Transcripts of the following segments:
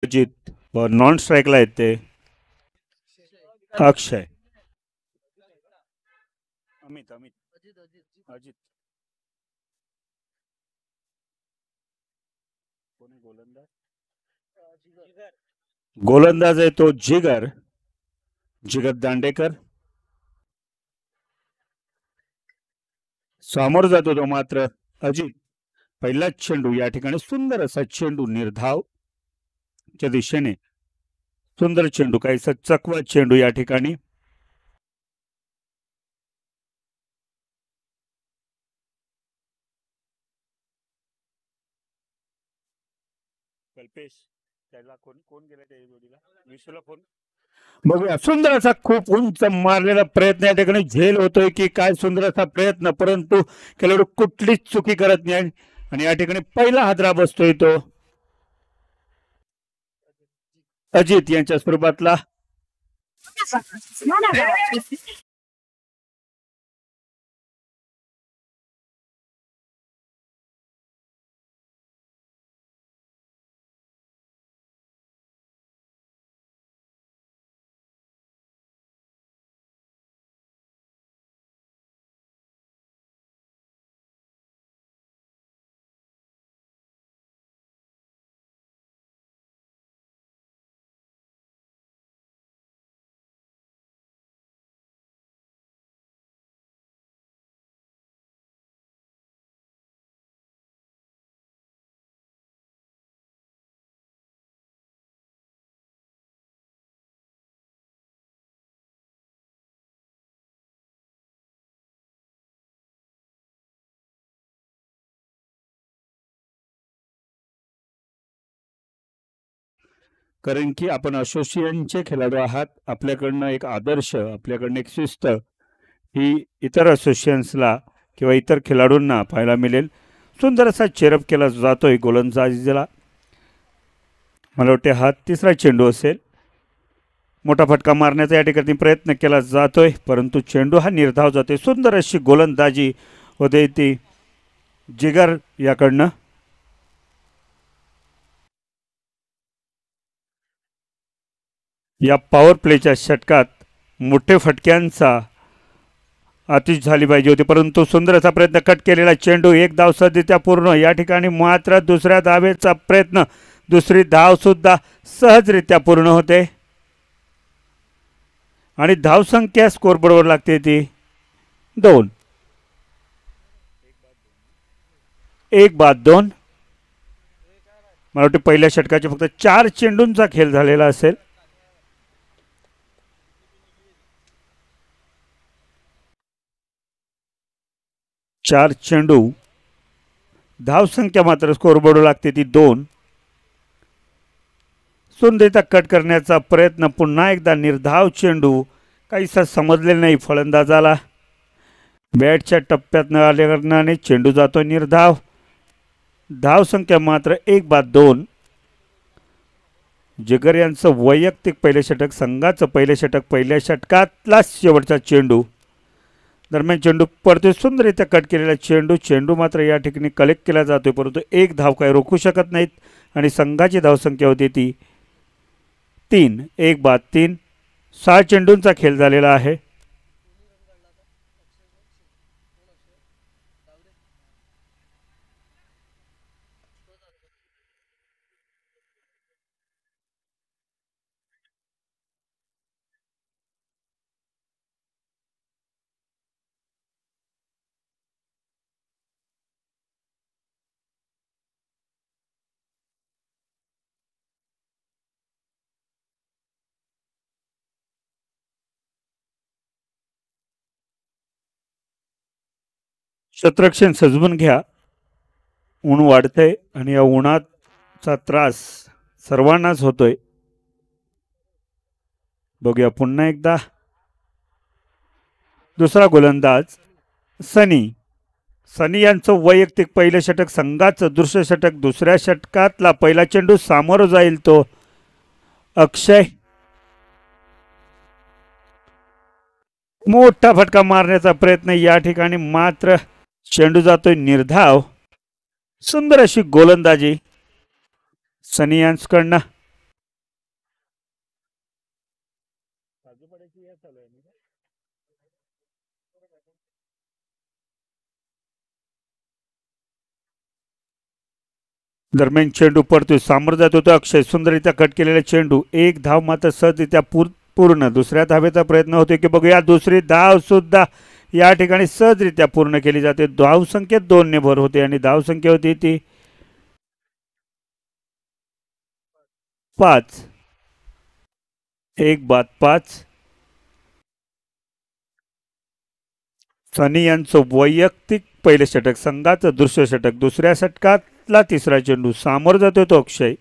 अजित व नॉन स्ट्राईकला आहेत ते अक्षय. अमित अमित अजित. कोणी गोलंदाज? गोलंदाज आहे तो जिगर. जिगर दांडेकर. समोर जातो तो मात्र अजित. पहिलाच चेंडू या ठिकाणी सुंदर असा चेंडू निर्धाव च्या दिशेने. सुंदर चेंडू काहीसा चकवा चेंडू या ठिकाणी. कल्पेश त्याला कोण गेला त्या जोडीला? विशूला फोन बघूया. सुंदर असा खूप उंच मारलेला प्रयत्न या ठिकाणी. झेल होतोय की काय सुंदर असा प्रयत्न, परंतु खेळाडू कुठलीच चुकी करत नाही आणि या ठिकाणी पहिला हादरा बसतोय तो अजित यांच्या स्वरूपातला. कारण की आपण असोसिएशनचे खेळाडू आहात. आपल्याकडनं एक आदर्श, आपल्याकडनं एक शिस्त ही इतर असोसिएशन्सला किंवा इतर खेळाडूंना पाहायला मिळेल. सुंदर असा चेरअप केला जातोय गोलंदाजीला. मला वाटते हा तिसरा चेंडू असेल. मोठा फटका मारण्याचा या ठिकाणी प्रयत्न केला जातोय, परंतु चेंडू हा निर्धाव जातोय. सुंदर अशी गोलंदाजी होते ती जिगर याकडनं. या पॉवर प्लेच्या षटकात मोठे फटक्यांचा आतिश झाली पाहिजे होती, परंतु सुंदर असा प्रयत्न. कट केलेला चेंडू. एक धाव सहजरित्या पूर्ण. या ठिकाणी मात्र दुसऱ्या धावेचा प्रयत्न. दुसरी धाव सुद्धा सहजरित्या पूर्ण होते आणि धावसंख्या स्कोरबोर्डवर लागते ती 2. 1-2. मला वाटतं पहिल्या षटकाचे फक्त 4 चेंडूंचा खेळ झालेला असेल. चार चेंडू. धावसंख्या मात्र स्कोरबोर्डवर लागते ती 2. सुंदरता कट करण्याचा प्रयत्न. पुन्हा एकदा निर्धाव चेंडू. काहीसा समजले नाही फलंदाजाला. बॅटच्या टप्प्यात न आल्या कारणाने चेंडू जातो निर्धाव. धावसंख्या मात्र 1-2. जिगर यांचं वैयक्तिक पहिले षटक, संघाचं पहिले षटक. पहिल्या षटकातला शेवटचा चेंडू. दरम्यान चेंडू पडतोय. सुंदररित्या कट केलेला चेंडू. चेंडू मात्र या ठिकाणी कलेक्ट केला जातोय, परंतु एक धाव काय रोखू शकत नाहीत आणि संघाची धावसंख्या होती ती 3. 1-3. 6 चेंडूंचा खेळ झालेला आहे. क्षेत्ररक्षण सजवून घ्या. ऊन वाढतंय आणि या उन्हाचा त्रास सर्वांनाच होतोय. बघूया पुन्हा एकदा. दुसरा गोलंदाज सनी. सनी यांचं वैयक्तिक पहिलं षटक, संघाचं दुसरं षटक. दुसऱ्या षटकातला पहिला चेंडू. सामोरं जाईल तो अक्षय. मोठा फटका मारण्याचा प्रयत्न. या ठिकाणी मात्र चेंडू जातोय निर्धाव. सुंदर अशी गोलंदाजी सनी यांसकडनं. दरम्यान चेंडू पडतोय, सामोरं जात होता अक्षय, सुंदररित्या कट केलेला चेंडू, एक धाव मात्र सहजरित्या पूर्ण. दुसऱ्या धावेचा प्रयत्न होतोय की बघूया, दुसरी धाव सुद्धा या ठिकाणी सहजरित्या पूर्ण केली जाते. धावसंख्येत 2 ने भर होते आणि धावसंख्या होती ती 5. एक बाद 5. सनी यांचं वैयक्तिक पहिले षटक, संघाचं दृश्य षटक. दुसऱ्या षटकातला तिसरा चेंडू, सामोर जातोय तो अक्षय,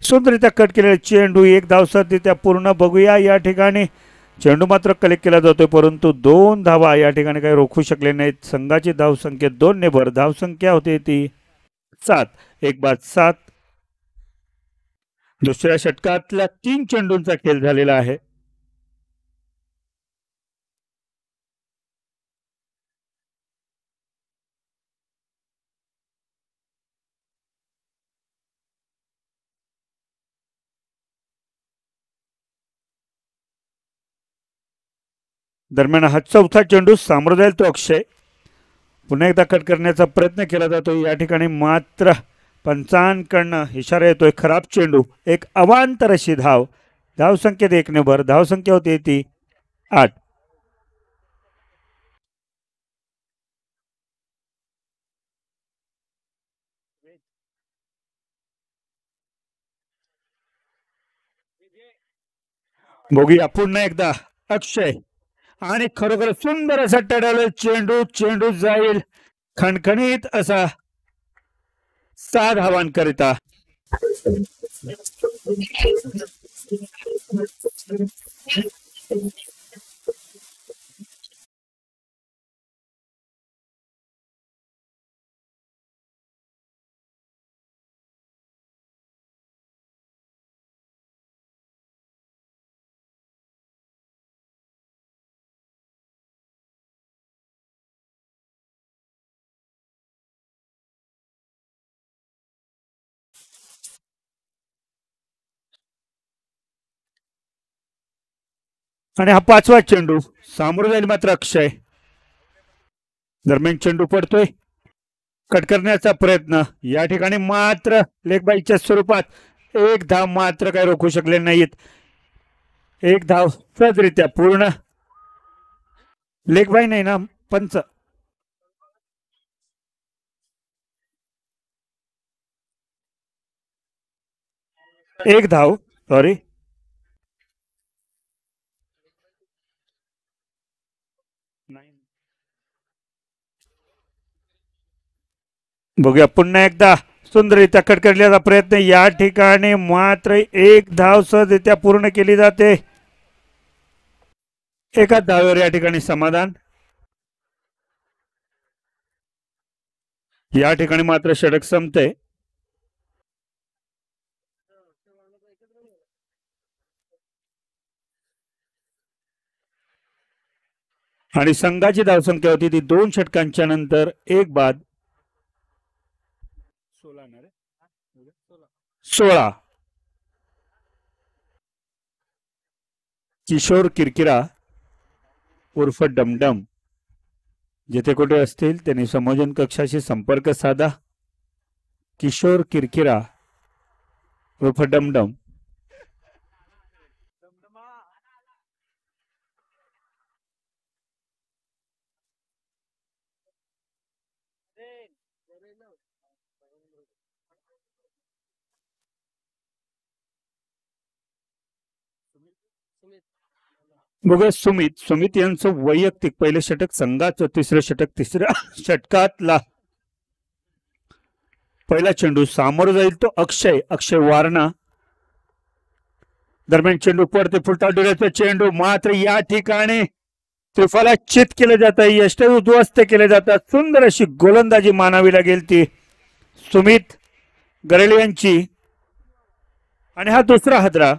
सुंदररित्या कट केलेला चेंडू, एक धाव साधरित्या पूर्ण. बघूया या ठिकाणी चेंडू मात्र कलेक्ट केला जातोय, परंतु 2 धावा या ठिकाणी काही रोखू शकले नाहीत. संघाची धावसंख्या 2 ने भर, धावसंख्या होती ती 7. एक बाद 7. दुसऱ्या षटकातल्या 3 चेंडूंचा खेळ झालेला आहे. दरम्यान हा चौथा चेंडू, सामोरं जाईल तो अक्षय, पुन्हा एकदा कट करण्याचा प्रयत्न केला जातो. या ठिकाणी मात्र पंचांकडनं इशारा येतोय, खराब चेंडू, एक अवांतर अशी धाव. धावसंख्येत 1 ने भर, धावसंख्या होती ती 8. बघूया पुन्हा एकदा अक्षय, आणि खरोखर सुंदर असा टळाला चेंडू, चेंडू जाईल खणखणीत असा 6 धावांकरिता. आणि हा 5वा चेंडू, सामोरं जाईल मात्र अक्षय. दरम्यान चेंडू पडतोय, कट करण्याचा प्रयत्न, या ठिकाणी मात्र लेगबाईच्या स्वरूपात. एक धाव मात्र काही रोखू शकले नाहीत. एक धाव सहजरित्या पूर्ण. लेगबाई नाही ना, पंच. एक धाव, सॉरी. बघूया पुन्हा एकदा सुंदररित्या कट करण्याचा प्रयत्न, या ठिकाणी मात्र एक धाव सहजरित्या पूर्ण केली जाते. एका धावेवर या ठिकाणी समाधान. या ठिकाणी मात्र षटक संपते. आणि संघाची धावसंख्या होती ती 2 षटकांच्या नंतर 1 बाद 16. किशोर किरकिरा उर्फ डमडम जिथे कुठे असतील त्यांनी संयोजन कक्षाशी संपर्क साधा. किशोर किरकिरा उर्फ डमडम. बघा सुमित यांचं वैयक्तिक पहिले षटक, संघाचं तिसरं षटक. तिसऱ्या षटकातला पहिला चेंडू, सामोरं जाईल तो अक्षय वारणा. दरम्यान चेंडू पडते, फुलटा डोळ्याचा चेंडू, मात्र या ठिकाणी त्रिफला चित केले जात आहे, यष्ट उद्ध्वस्त केले जातात. सुंदर अशी गोलंदाजी मानावी लागेल ती सुमित गरेले यांची. आणि हा दुसरा हादरा.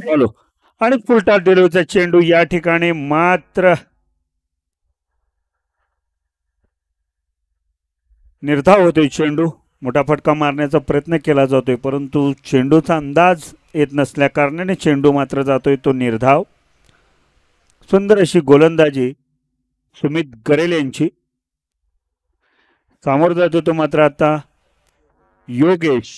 हॅलो. आणि फुलटा डेल्यूचा चेंडू या ठिकाणी मात्र निर्धाव होतोय. चेंडू मोठा फटका मारण्याचा प्रयत्न केला जातोय, परंतु चेंडूचा अंदाज येत नसल्या कारणाने चेंडू मात्र जातोय तो निर्धाव. सुंदर अशी गोलंदाजी सुमित गरेल यांची. सामोर जातो तो मात्र आता योगेश.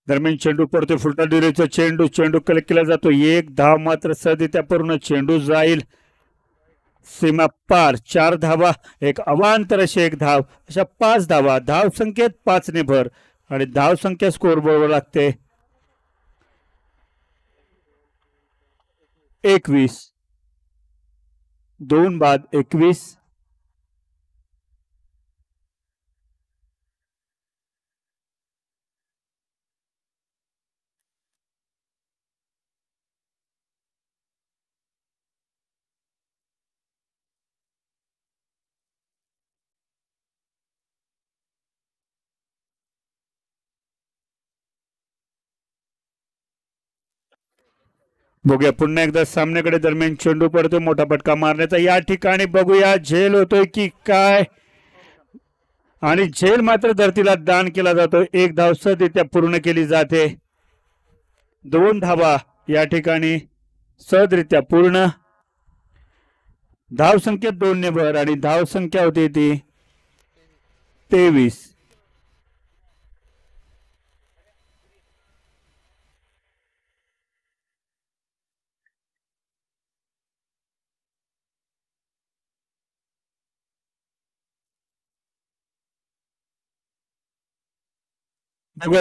दरम्यान चेंडू पडतोय. फुलटा डिरेचा चेंडू. चेंडू कलेक्ट केला जातो. एक धाव मात्र सहजरित्या पूर्ण. चेंडू जाईल सीमा पार. 4 धावा, एक अवांतर अशी एक धाव, अशा 5 धावा. धाव संख्येत 5 ने भर आणि धाव संख्या स्कोर बरोबर लागते 21. 2 बाद 21. बघूया पुन्हा एकदा सामन्याकडे. दरम्यान चेंडू पडतोय. मोठा फटका मारण्याचा या ठिकाणी बघूया झेल होतोय की काय. आणि झेल मात्र धरतीला दान केला जातो. एक धाव सहजरित्या पूर्ण केली जाते. 2 धावा या ठिकाणी सहजरित्या पूर्ण. धाव संख्येत 2 ने भर आणि धाव संख्या होती ती 23.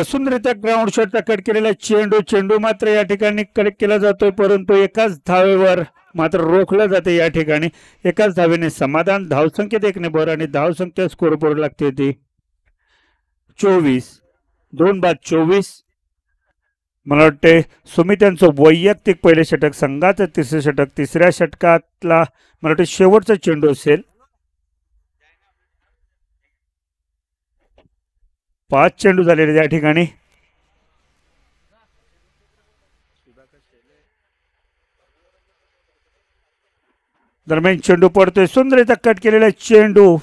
सुंदररित्या ग्राउंड शॉटचा कट केलेला चेंडू. चेंडू मात्र या ठिकाणी कलेक्ट केला जातोय, परंतु एकाच धावेवर मात्र रोखलं जाते. या ठिकाणी एकाच धावेने समाधान. धावसंख्येत 1 ने भर आणि धावसंख्या स्कोर बोर्ड लागते ती 24. 2 बाद 24. मला वाटते सुमित यांचं वैयक्तिक पहिले षटक, संघाचं तिसरे षटक. तिसऱ्या षटकातला मला वाटतं शेवटचा चेंडू असेल. 5 चेंडू झालेले या ठिकाणी. दरम्यान चेंडू पडतोय. सुंदररित्या कट केलेला चेंडू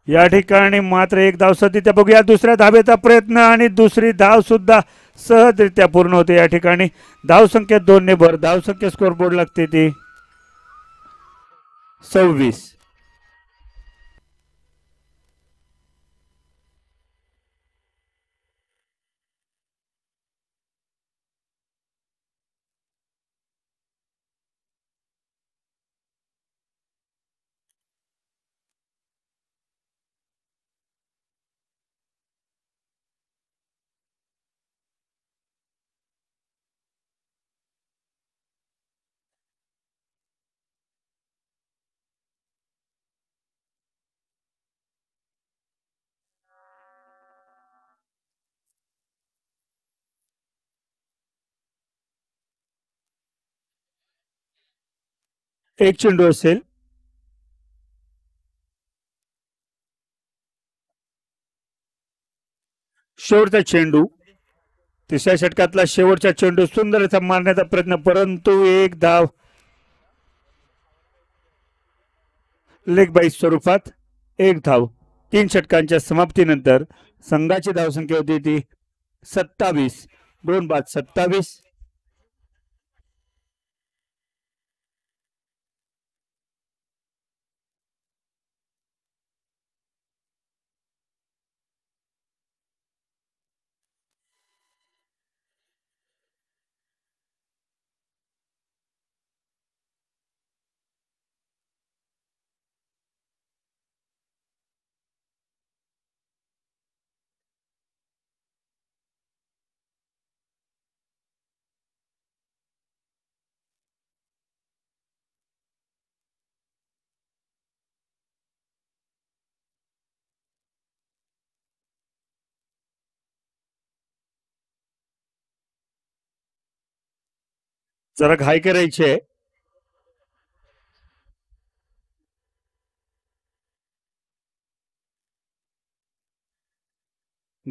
या ठिकाणी मात्र एक धाव सहजरित्या. बघूया दुसऱ्या धावेचा प्रयत्न आणि दुसरी धाव सुद्धा सहजरित्या पूर्ण होते. या ठिकाणी धाव संख्या 2 ने भर. धाव संख्या स्कोर बोर्ड लागते ती 26. एक चेंडू असेल. शेवटचा चेंडू. तिसऱ्या षटकातला शेवटचा चेंडू. सुंदर मारण्याचा प्रयत्न, परंतु एक धाव लेग बाईस स्वरूपात. एक धाव. 3 षटकांच्या समाप्तीनंतर संघाची धावसंख्या होती ती 27. 2 बाद 27. जरा घाई करायची आहे.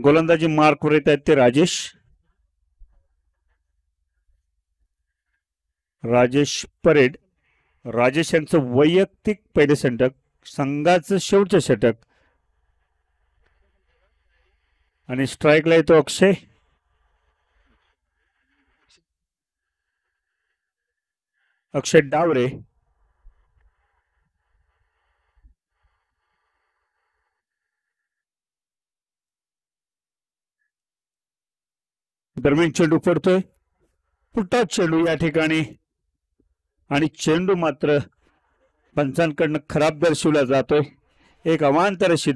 गोलंदाजी मार्कवर येत आहेत ते राजेश परेड. राजेश यांचं वैयक्तिक पहिले षटक, संघाचं शेवटचं षटक. आणि स्ट्राईकला येतो अक्षय डावरे. दरम्यान चेंडू पडतोय, पुट्टा चेंडू या ठिकाणी, आणि चेंडू मात्र पंचांकडनं खराब दर्शवला जातोय. एक अवांतर अशी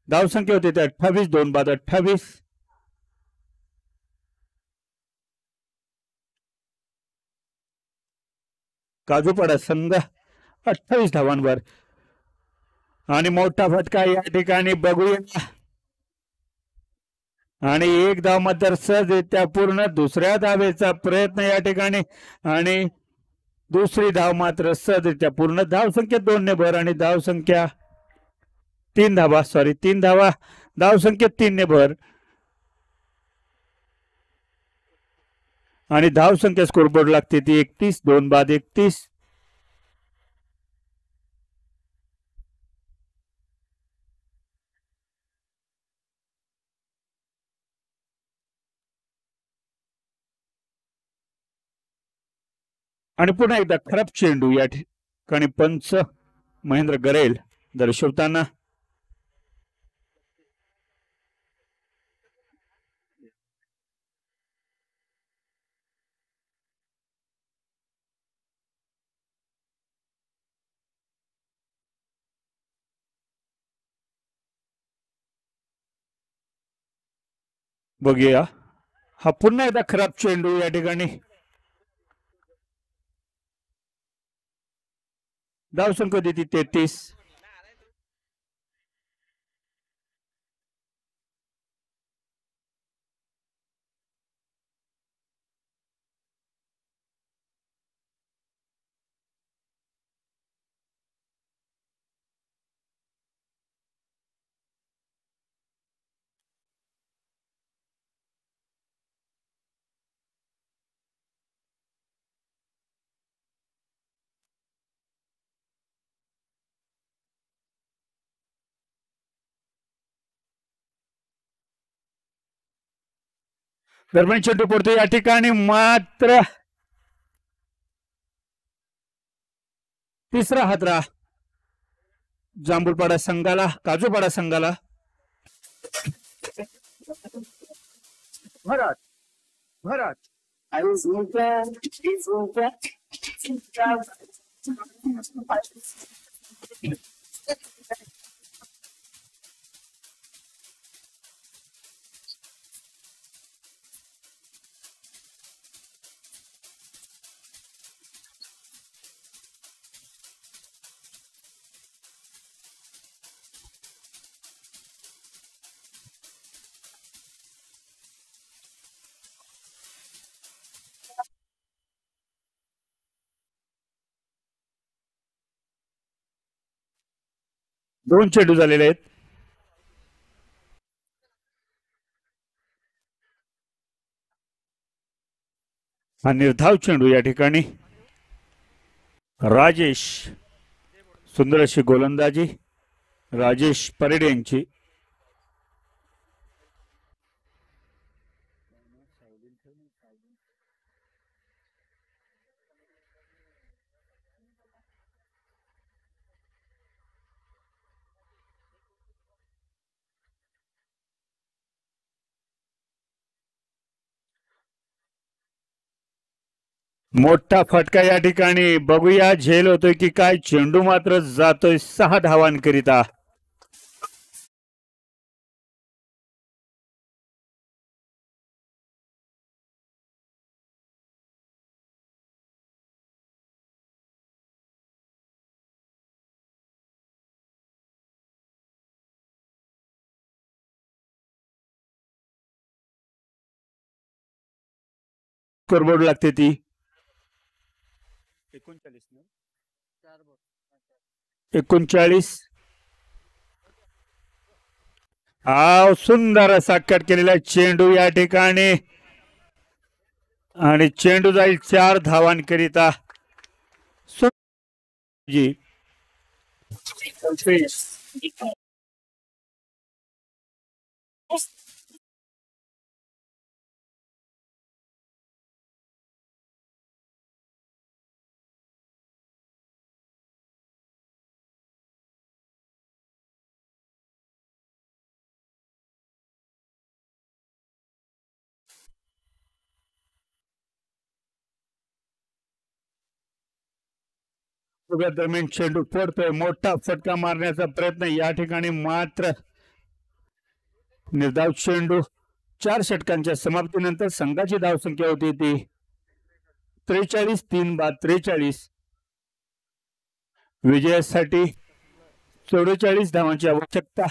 धावसंख्या होते ते 28, 2 बाद 28. काजूपाडा संघ 28 धावांवर. आणि मोठा फटका या ठिकाणी बघूया, आणि एक धाव मात्र सहजरित्या पूर्ण. दुसऱ्या धावेचा प्रयत्न या ठिकाणी, आणि दुसरी धाव मात्र सहजरित्या पूर्ण. धावसंख्या 2 ने भर, आणि धावसंख्या 3 धावा, 3 धावा, धावसंख्या 3 ने भर. आणि धावसंख्या स्कोरबोर्ड लागते ती 31, 2 बाद 31. आणि पुन्हा एकदा खराब चेंडू या ठिकाणी पंच महेंद्र गरेल दर्शवताना. बघूया, हा पुन्हा एकदा खराब चेंडू या ठिकाणी. धावसंख्या देते 33. दरम्यान चेंडू पडतो या ठिकाणी, मात्र तिसरा हादरा जांभूळपाडा संघाला, काजूपाडा संघाला. भरात भरात दोन चेंडू झालेले आहेत. हा निर्धाव चेंडू या ठिकाणी. राजेश, सुंदर अशी गोलंदाजी राजेश परेड यांची. मोठा फटका या ठिकाणी, बघूया झेल होतोय की काय. चेंडू मात्र जातोय 6 धावांकरिता. स्कोरबोर्ड लागते ती 39. सुंदर असा कट केलेला चेंडू या ठिकाणी आणि चेंडू जाईल 4 धावांकरिता जी दरम्यान चेंडू फोडतोय मोठा फटका मारण्याचा प्रयत्न या ठिकाणी मात्र निर्धाव चेंडू 4 षटकांच्या समाप्तीनंतर संघाची धावसंख्या होती ती 43 विजयासाठी 44 धावांची आवश्यकता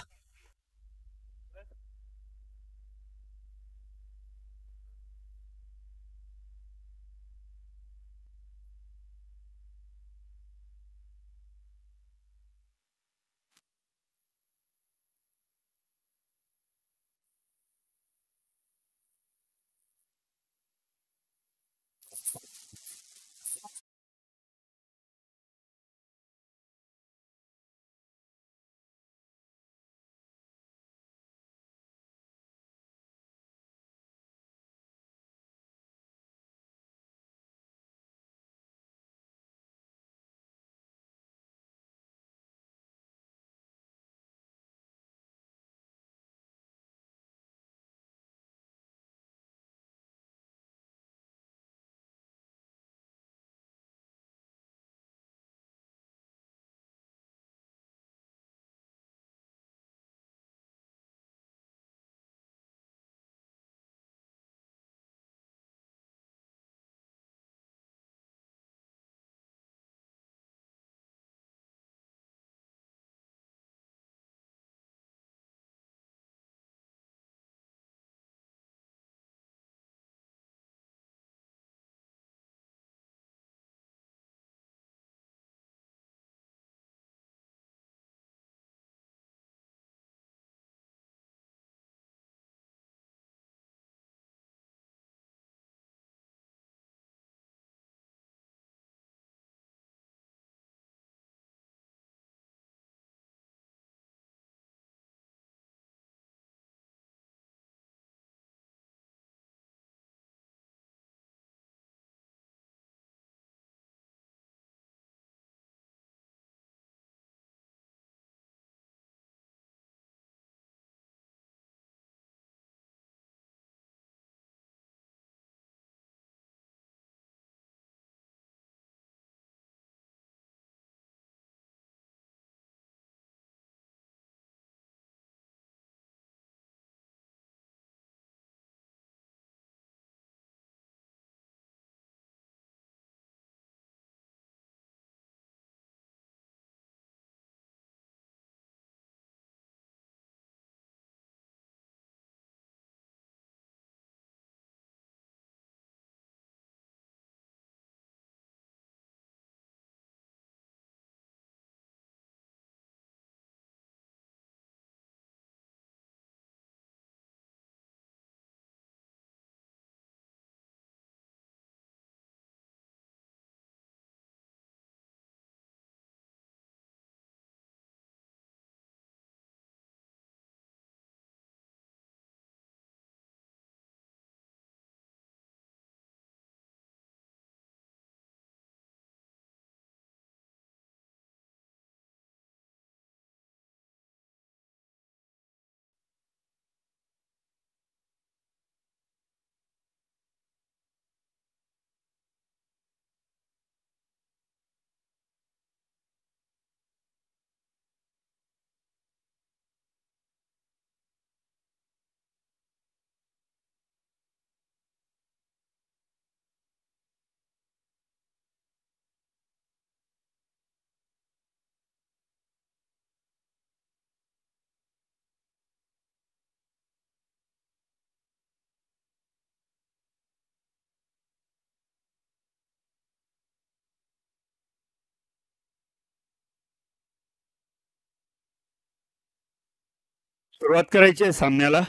सुरुवात करायची आहे सामन्याला.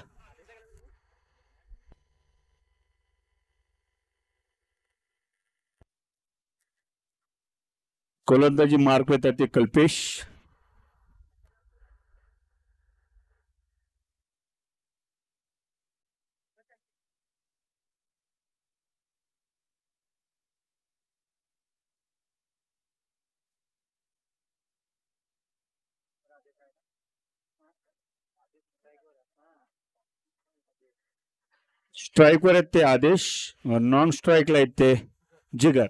गोलंदाजी मार्क येतात ते कल्पेश. स्ट्राईकवर आहेत ते आदेश, नॉन स्ट्राईकला आहेत ते जिगर.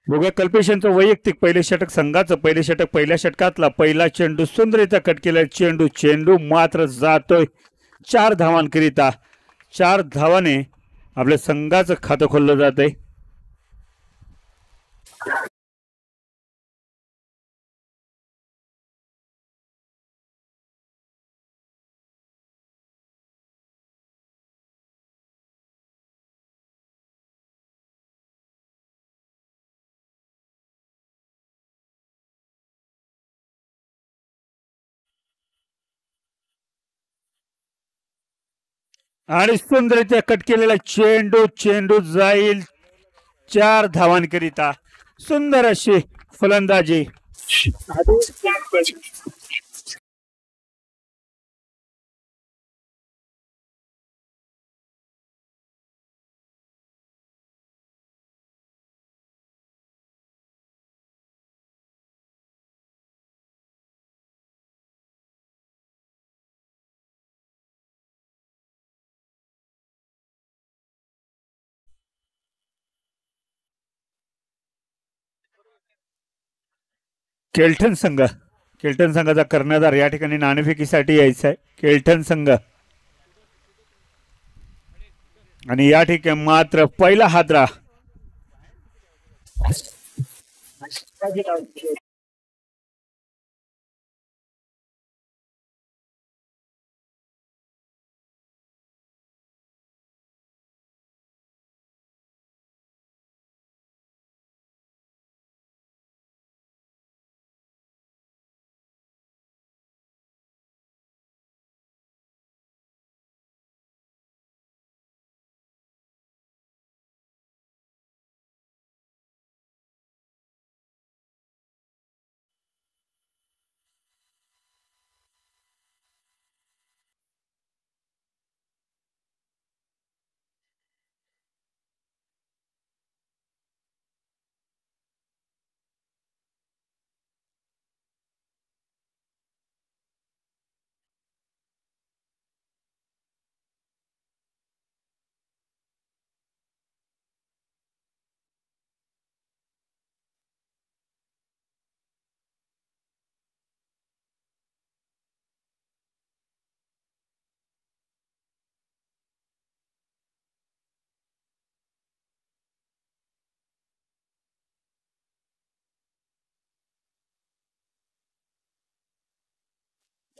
बघूया कल्पेश यांचं वैयक्तिक पहिले षटक, संघाचं पहिले षटक. पहिल्या षटकातला पहिला चेंडू सुंदररीत्या कट केला. चेंडू चेंडू मात्र जातोय 4 धावांकरिता. 4 धावाने आपल्या संघाचं खातं खोललं जात आहे. आणि सुंदररीत्या कट केलेला चेंडू चेंडू जाईल 4 धावांकरिता. सुंदर अशी फलंदाजी. केल्टन संघ, केल्टन संघाचा कर्णधार या ठिकाणी नाणेफेकीसाठी यायचा आहे. केल्टन संघ. आणि या ठिकाणी मात्र पहिला हादरा.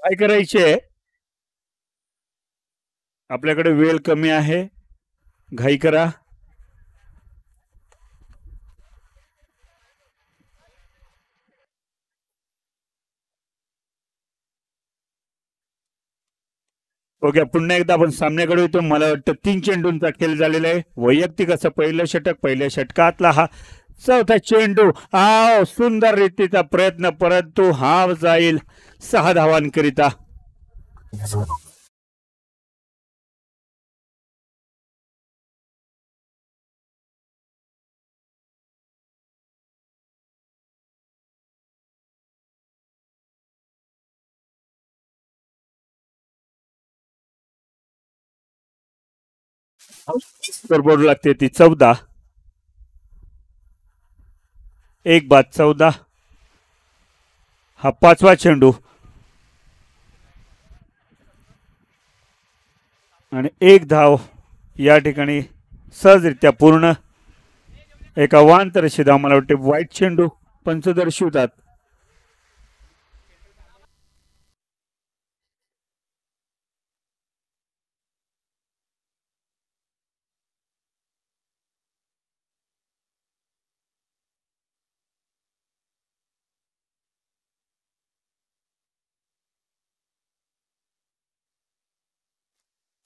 काय करायचे, आपल्याकडे वेळ कमी आहे, घाई करा. ओके, पुन्हा एकदा आपण सामन्याकडे येतो. मला वाटतं 3 चेंडूंचा खेळ झालेला आहे. वैयक्तिक असं पहिलं षटक, पहिल्या षटकातला हा चौथा चेंडू. सुंदर रीतीचा प्रयत्न, परंतु हा जाईल 6 धावांकरिता. स्कोरबोर्ड लागते ती 14. 1 बाद 14. हा 5वा चेंडू आणि 1 धाव या ठिकाणी सहजरित्या पूर्ण. एक अवांतर अशी धाव, मला वाटते वाईट चेंडू पंच दर्शवतात.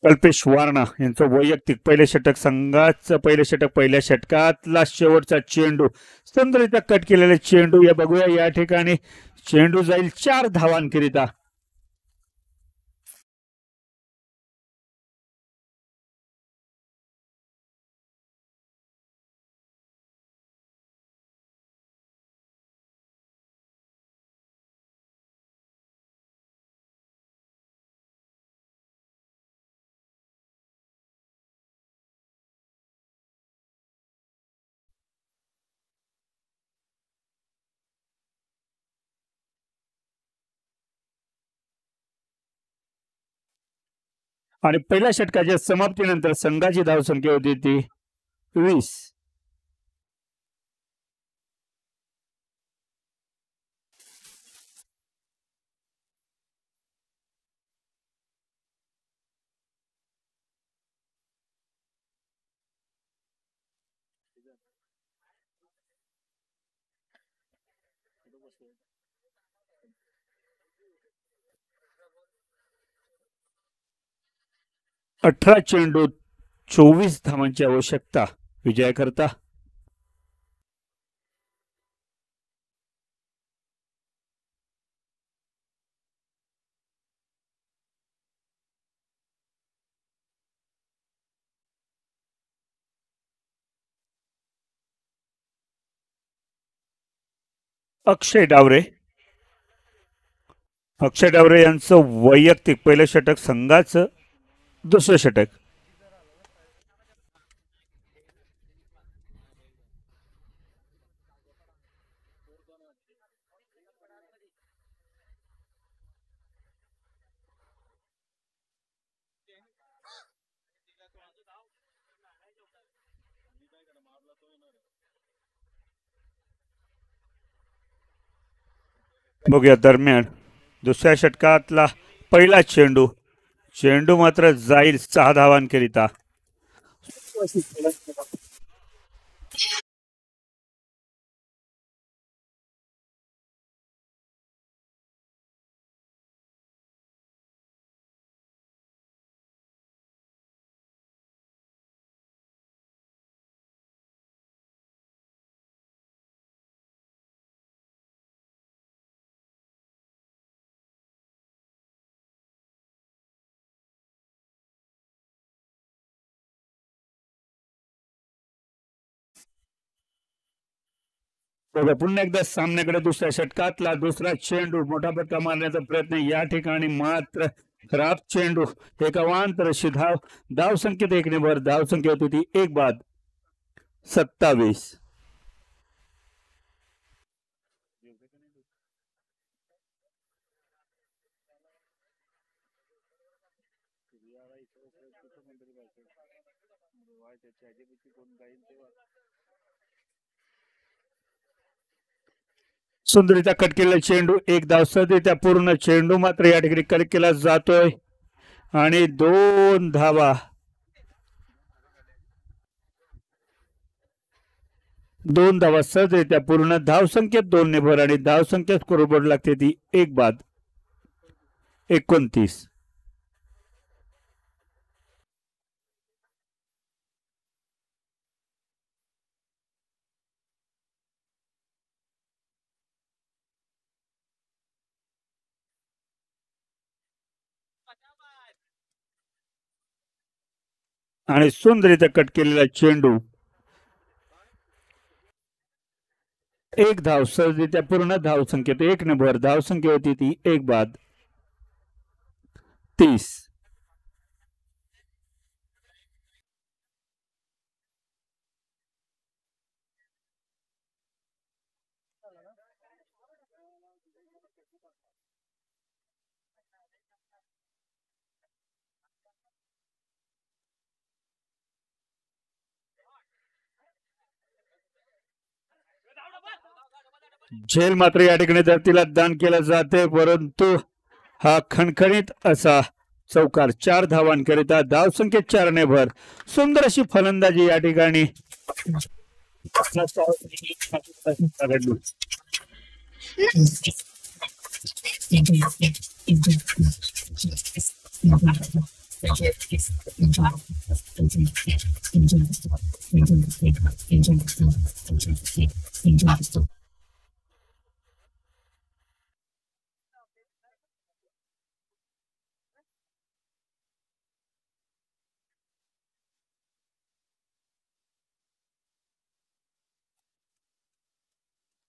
कल्पेश वारणा यांचं वैयक्तिक पहिले षटक, संघाचं पहिले षटक, पहिल्या षटकातला शेवटचा चेंडू, सुंदररित्या कट केलेला चेंडू. या बघूया या ठिकाणी चेंडू जाईल 4 धावांकरिता. आणि पहिल्या षटकाच्या समाप्तीनंतर संघाची धावसंख्या होती ती 20. अठरा चेंडू 24 धावांची आवश्यकता विजयाकरता. अक्षय डावरे यांचं वैयक्तिक पहिलं षटक, संघाचं दुसरं षटक. बघूया दरम्यान दुसऱ्या षटकातला पहिला चेंडू मात्र जाईल 6 धावांकरिता. बघा पुन्हा एकदा सामन्याकडे दुसऱ्या षटकातला दुसरा चेंडू, मोठा फटका मारण्याचा प्रयत्न. या ठिकाणी मात्र खराब चेंडू, एक अवांतर अशी धाव संख्येत 1 ने भर. धाव संख्या होती ती 1 बाद 27. सुंदररित्या कट केलेला चेंडू, 1 धाव सहजरित्या पूर्ण. चेंडू मात्र या ठिकाणी कट केला जातोय आणि 2 धावा. 2 धावा सहजरित्या पूर्ण. धावसंख्येत 2 ने भर आणि धावसंख्या स्कोरबोर्ड लागते ती 1 बाद 29. आणि सुंदररित्या कट केलेला चेंडू, 1 धाव सहजरित्या पूर्ण. धावसंख्येत 1 ने भर. धावसंख्या होती ती 1 बाद 30. झेल मात्र या ठिकाणी धरतीला दान केलं जाते, परंतु हा खणखणीत असा चौकार 4 धावांकरिता. धावसंख्येत 4 ने भर. सुंदर अशी फलंदाजी या ठिकाणी.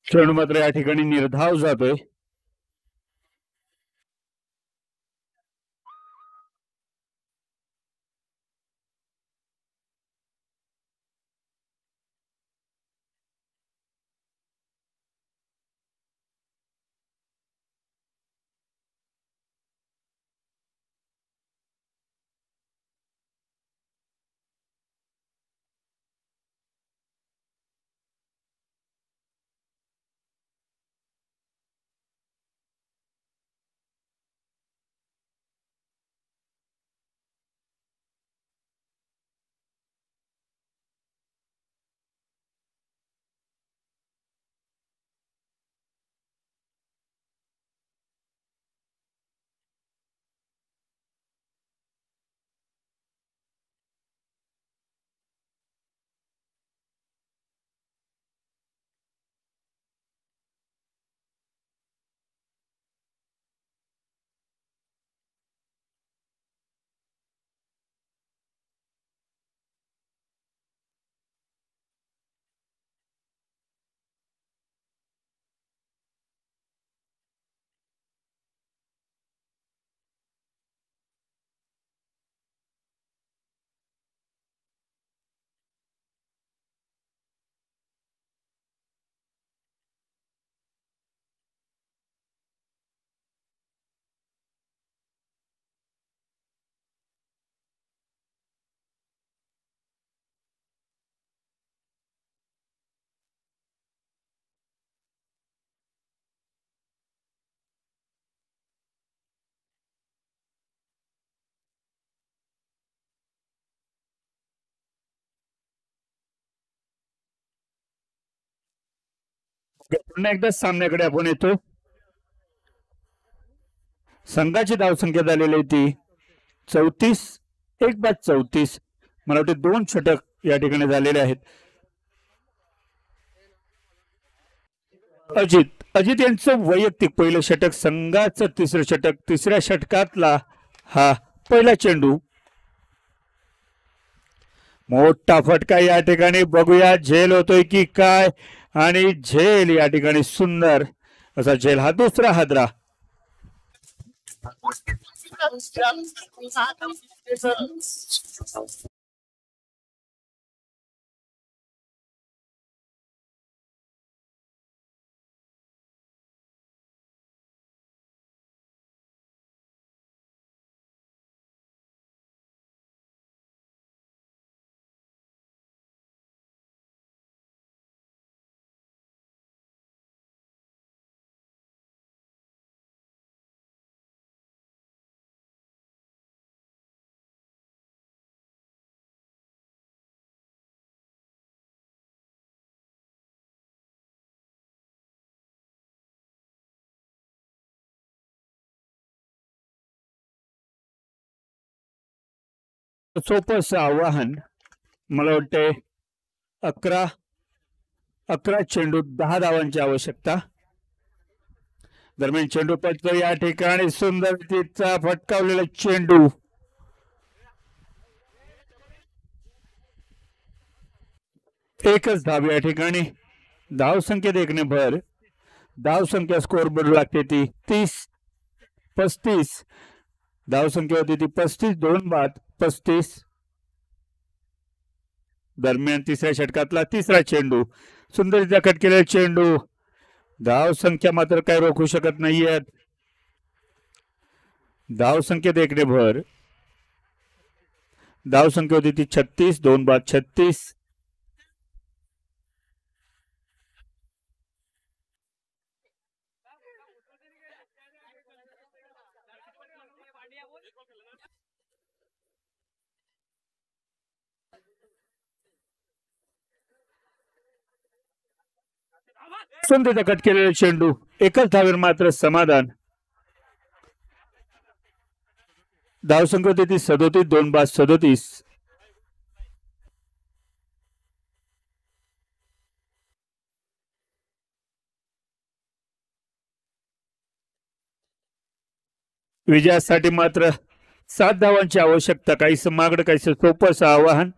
चेंडू मात्र या ठिकाणी निर्धाव जातोय. पुन्हा एकदा सामन्याकडे आपण येतो. संघाची धावसंख्या झालेली आहे ती 34. 1 बाद 34. मला वाटते 2 षटक या ठिकाणी झालेले आहेत. अजित यांचं वैयक्तिक पहिलं षटक, संघाचं तिसरं षटक. तिसऱ्या षटकातला हा पहिला चेंडू. मोठा फटका या ठिकाणी, बघूया झेल होतोय की काय. आणि झेल या ठिकाणी सुंदर असा झेल. हा दुसरा हादरा. सोपं आव्हान. मला वाटते 11 चेंडू 10 धावांची आवश्यकता. दरम्यान चेंडू पडतो या ठिकाणी. सुंदर तिचा फटकावलेला चेंडू. एकच धाव या ठिकाणी. धाव संख्येत एकने भर. धाव संख्या स्कोर बोर्ड लागते ती 30-35. धाव संख्या होती ती 35. 2 बाद 35. दरम्यान तिसऱ्या षटकातला तिसरा चेंडू. सुंदररित्या कट केलेला चेंडू. धाव संख्या मात्र काय रोखू शकत नाहीयेत. धाव संख्येत एकने भर. धाव संख्या होती ती 36. 2 बाद 36. सुंदर कट केलेला चेंडू. एकच धावेवर मात्र समाधान. धावसंख्या होती ती 37, 2 बाद 37. विजयासाठी मात्र 7 धावांची आवश्यकता. काहीच मागणं, काहीच सोपं असं आवाहन.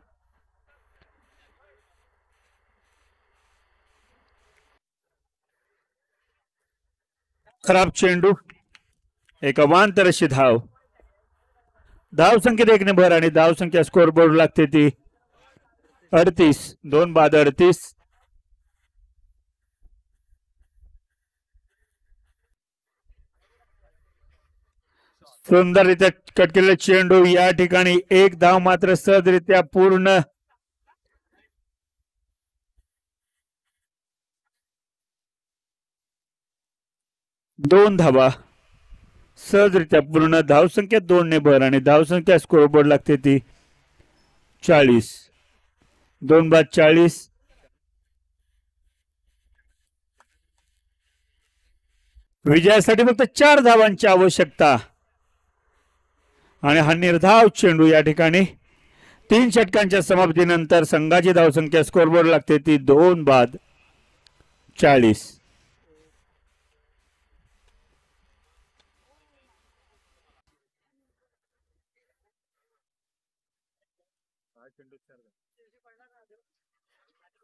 खराब चेंडू, एक अवांतर अशी धाव. धावसंख्येत 1 ने भर आणि धावसंख्या स्कोर बोर्ड लागते ती 38, 2 बाद 38. सुंदररित्या कट केलेला चेंडू. या ठिकाणी 1 धाव मात्र सहजरित्या पूर्ण. दोन धावा सहजरित्या पूर्ण. धावसंख्या 2 ने भर आणि धावसंख्या स्कोर बोर्ड लागते ती 40, 2 बाद 40. विजयासाठी फक्त 4 धावांची आवश्यकता आणि हा निर्धाव चेंडू. या ठिकाणी 3 षटकांच्या समाप्तीनंतर संघाची धावसंख्या स्कोरबोर्ड लागते ती 2 बाद 40.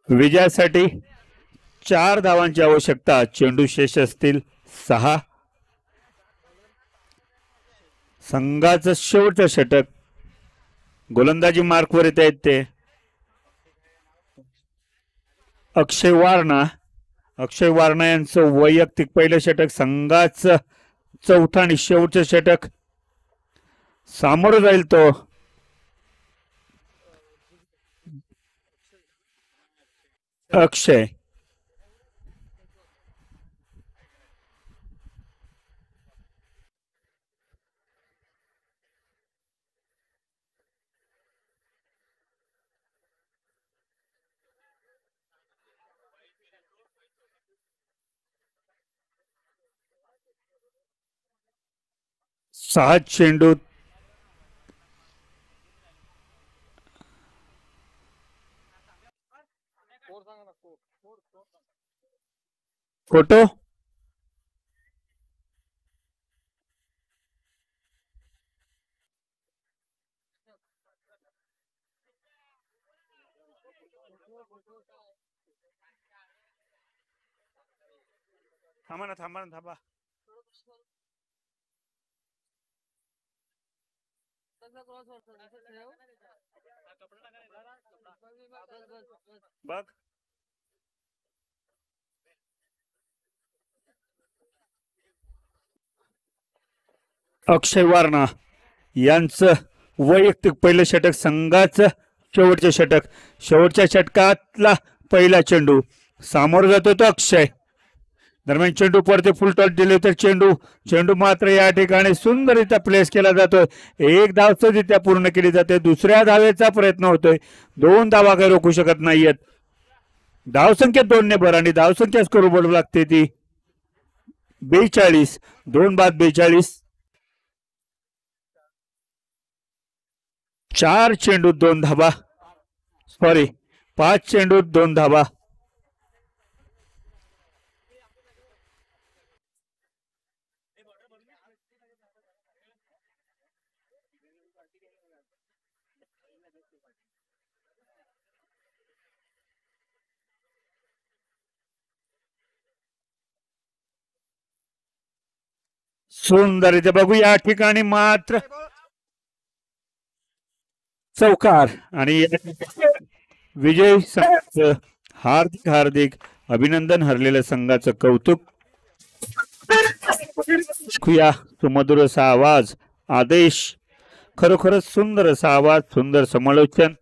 विजयासाठी 4 धावांची आवश्यकता. चेंडू शेष असतील 6. संघाचं शेवटचं षटक. गोलंदाजी मार्कवर येत आहेत ते अक्षय वारणा यांचं वैयक्तिक पहिलं षटक. संघाचं चौथं आणि शेवटचं षटक. सामोरं जाईल तो अक्षय. सहा चेंडू. फोटो थांबा. बघ अक्षय वारणा यांचं वैयक्तिक पहिलं षटक. संघाचं शेवटचं षटक. शेवटच्या षटकातला पहिला चेंडू. सामोर जातो तो अक्षय. दरम्यान चेंडू पडते फुल टॉस दिले तर चेंडू मात्र या ठिकाणी सुंदररित्या प्लेस केला जातोय. 1 धाव सहजरित्या पूर्ण केली जाते. दुसऱ्या धावेचा प्रयत्न होतोय. 2 धावा काही रोखू शकत नाहीयेत. धावसंख्या 2 ने भर आणि धावसंख्या स्कोर बोर्ड लागते ती 42, 2 बाद 42. 4 चेंडू 2 धावा. 5 चेंडू 2 धावा. सुंदर इथे बघू. या ठिकाणी मात्र चौकार आणि विजय संघाचं हार्दिक अभिनंदन. हरलेल्या संघाचं कौतुक. सुमधुर असा आवाज, आदेश. खरोखरच सुंदर असा आवाज, सुंदर समालोचन.